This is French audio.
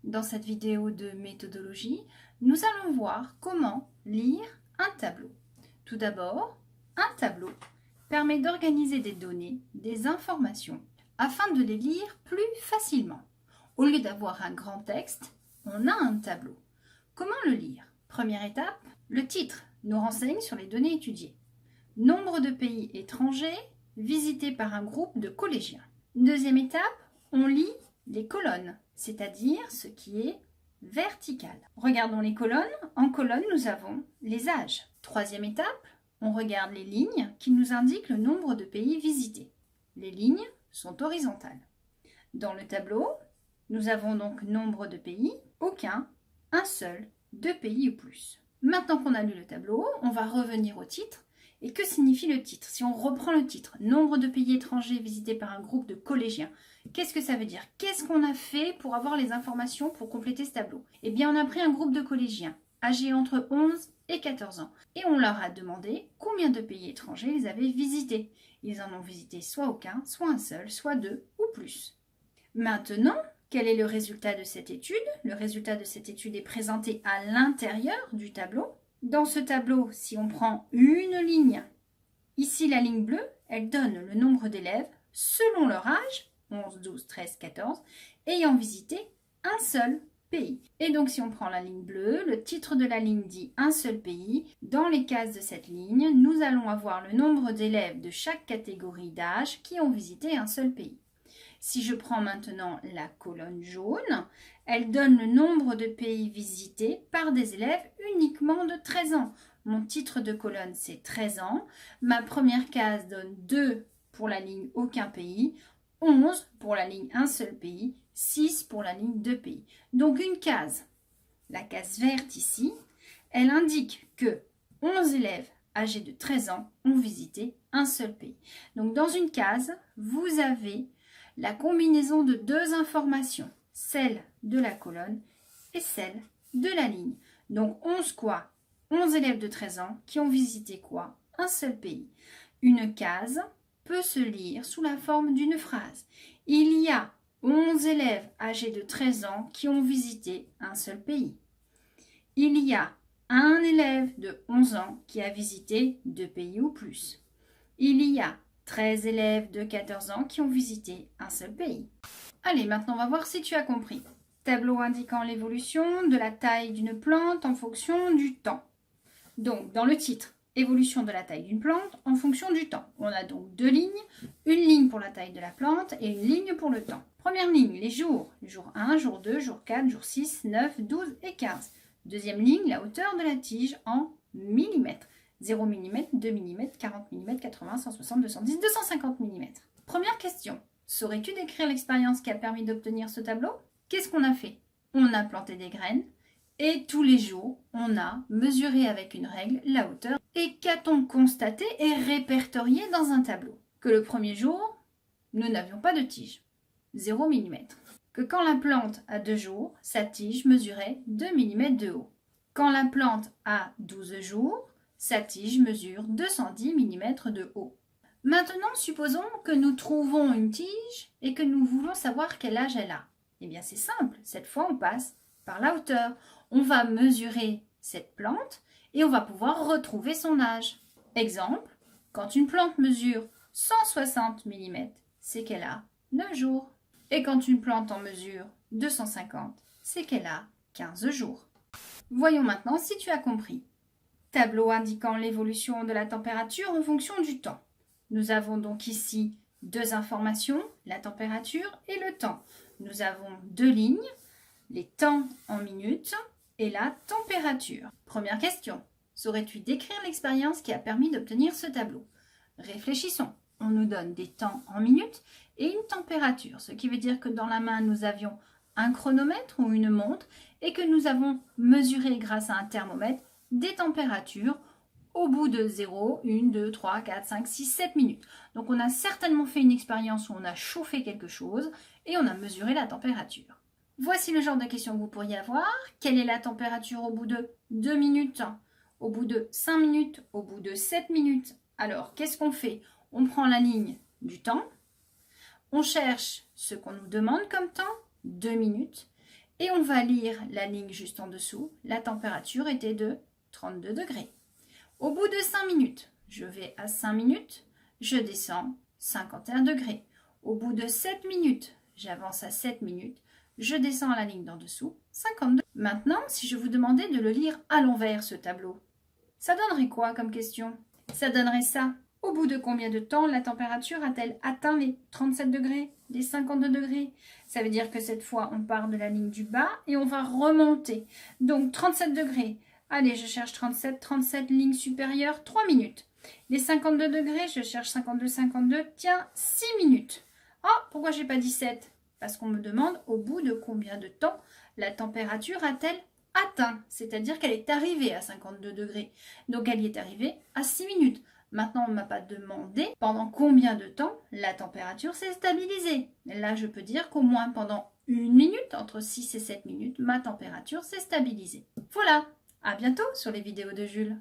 Dans cette vidéo de méthodologie, nous allons voir comment lire un tableau. Tout d'abord, un tableau permet d'organiser des données, des informations, afin de les lire plus facilement. Au lieu d'avoir un grand texte, on a un tableau. Comment le lire? Première étape, le titre nous renseigne sur les données étudiées. Nombre de pays étrangers visités par un groupe de collégiens. Deuxième étape, on lit les colonnes, c'est-à-dire ce qui est vertical. Regardons les colonnes. En colonne, nous avons les âges. Troisième étape, on regarde les lignes qui nous indiquent le nombre de pays visités. Les lignes sont horizontales. Dans le tableau, nous avons donc nombre de pays, aucun, un seul, 2 pays ou plus. Maintenant qu'on a lu le tableau, on va revenir au titre. Et que signifie le titre? Si on reprend le titre, nombre de pays étrangers visités par un groupe de collégiens, qu'est-ce que ça veut dire? Qu'est-ce qu'on a fait pour avoir les informations pour compléter ce tableau? Eh bien, on a pris un groupe de collégiens âgés entre 11 et 14 ans et on leur a demandé combien de pays étrangers ils avaient visités. Ils en ont visité soit aucun, soit un seul, soit 2 ou plus. Maintenant, quel est le résultat de cette étude? Le résultat de cette étude est présenté à l'intérieur du tableau. Dans ce tableau, si on prend une ligne, ici la ligne bleue, elle donne le nombre d'élèves selon leur âge, 11, 12, 13, 14, ayant visité un seul pays. Et donc si on prend la ligne bleue, le titre de la ligne dit un seul pays. Dans les cases de cette ligne, nous allons avoir le nombre d'élèves de chaque catégorie d'âge qui ont visité un seul pays. Si je prends maintenant la colonne jaune, elle donne le nombre de pays visités par des élèves uniquement de 13 ans. Mon titre de colonne, c'est 13 ans. Ma première case donne 2 pour la ligne aucun pays, 11 pour la ligne un seul pays, 6 pour la ligne 2 pays. Donc une case, la case verte ici, elle indique que 11 élèves âgés de 13 ans ont visité un seul pays. Donc dans une case, vous avez la combinaison de deux informations, celle de la colonne et celle de la ligne. Donc 11 quoi? 11 élèves de 13 ans qui ont visité quoi? Un seul pays. Une case peut se lire sous la forme d'une phrase. Il y a 11 élèves âgés de 13 ans qui ont visité un seul pays. Il y a un élève de 11 ans qui a visité 2 pays ou plus. Il y a 13 élèves de 14 ans qui ont visité un seul pays. Allez, maintenant on va voir si tu as compris. Tableau indiquant l'évolution de la taille d'une plante en fonction du temps. Donc, dans le titre, évolution de la taille d'une plante en fonction du temps. On a donc 2 lignes, une ligne pour la taille de la plante et une ligne pour le temps. Première ligne, les jours. Jour 1, jour 2, jour 4, jour 6, 9, 12 et 15. Deuxième ligne, la hauteur de la tige en millimètres. 0 mm, 2 mm, 40 mm, 80, 160, 210, 250 mm. Première question. Saurais-tu décrire l'expérience qui a permis d'obtenir ce tableau? Qu'est-ce qu'on a fait? On a planté des graines et tous les jours, on a mesuré avec une règle la hauteur. Et qu'a-t-on constaté et répertorié dans un tableau? Que le premier jour, nous n'avions pas de tige, 0 mm. Que quand la plante a 2 jours, sa tige mesurait 2 mm de haut. Quand la plante a 12 jours, sa tige mesure 210 mm de haut. Maintenant, supposons que nous trouvons une tige et que nous voulons savoir quel âge elle a. Eh bien, c'est simple. Cette fois, on passe par la hauteur. On va mesurer cette plante et on va pouvoir retrouver son âge. Exemple, quand une plante mesure 160 mm, c'est qu'elle a 9 jours. Et quand une plante en mesure 250, c'est qu'elle a 15 jours. Voyons maintenant si tu as compris. Tableau indiquant l'évolution de la température en fonction du temps. Nous avons donc ici 2 informations, la température et le temps. Nous avons 2 lignes, les temps en minutes et la température. Première question, saurais-tu décrire l'expérience qui a permis d'obtenir ce tableau? Réfléchissons, on nous donne des temps en minutes et une température, ce qui veut dire que dans la main nous avions un chronomètre ou une montre et que nous avons mesuré grâce à un thermomètre des températures au bout de 0, 1, 2, 3, 4, 5, 6, 7 minutes. Donc on a certainement fait une expérience où on a chauffé quelque chose et on a mesuré la température. Voici le genre de questions que vous pourriez avoir. Quelle est la température au bout de 2 minutes? Au bout de 5 minutes? Au bout de 7 minutes? Alors, qu'est-ce qu'on fait? On prend la ligne du temps, on cherche ce qu'on nous demande comme temps, 2 minutes, Et on va lire la ligne juste en dessous. La température était de 32 degrés. Au bout de 5 minutes, je vais à 5 minutes, je descends 51 degrés. Au bout de 7 minutes, j'avance à 7 minutes, je descends à la ligne d'en dessous, 52. Maintenant, si je vous demandais de le lire à l'envers, ce tableau, ça donnerait quoi comme question? Ça donnerait ça. Au bout de combien de temps la température a-t-elle atteint les 37 degrés, les 52 degrés? Ça veut dire que cette fois, on part de la ligne du bas et on va remonter. Donc 37 degrés. Allez, je cherche 37, 37, ligne supérieure, 3 minutes. Les 52 degrés, je cherche 52, 52, tiens, 6 minutes. Ah, pourquoi j'ai pas 17? Parce qu'on me demande au bout de combien de temps la température a-t-elle atteint, c'est-à-dire qu'elle est arrivée à 52 degrés. Donc elle y est arrivée à 6 minutes. Maintenant, on ne m'a pas demandé pendant combien de temps la température s'est stabilisée. Là, je peux dire qu'au moins pendant 1 minute, entre 6 et 7 minutes, ma température s'est stabilisée. Voilà, à bientôt sur les vidéos de Jules.